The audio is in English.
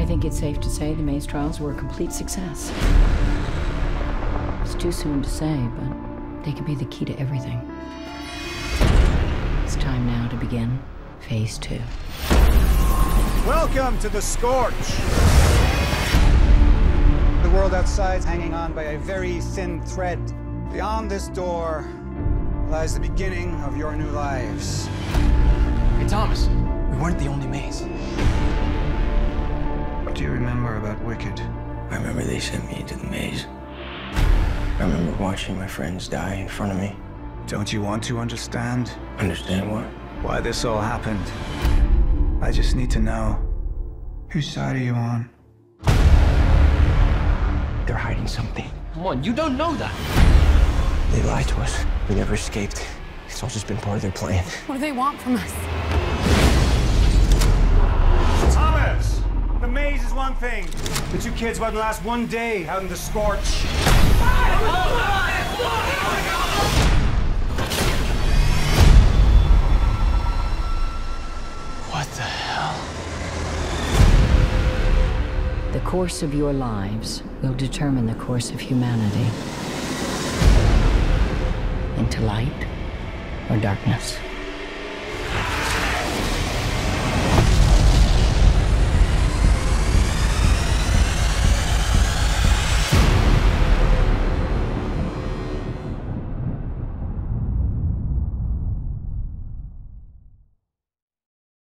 think it's safe to say the maze trials were a complete success. It's too soon to say, but they could be the key to everything. It's time now to begin phase 2. Welcome to the Scorch! The world outside is hanging on by a very thin thread. Beyond this door lies the beginning of your new lives. Hey, Thomas, we weren't the only maze. What do you remember about Wicked? I remember they sent me into the maze. I remember watching my friends die in front of me. Don't you want to understand? Understand what? Why this all happened? I just need to know. Whose side are you on? They're hiding something. Come on, you don't know that. They lied to us. We never escaped. It's all just been part of their plan. What do they want from us? Thomas! The maze is one thing. The two kids wouldn't last one day out in the Scorch. What the hell? The course of your lives will determine the course of humanity. Into light or darkness.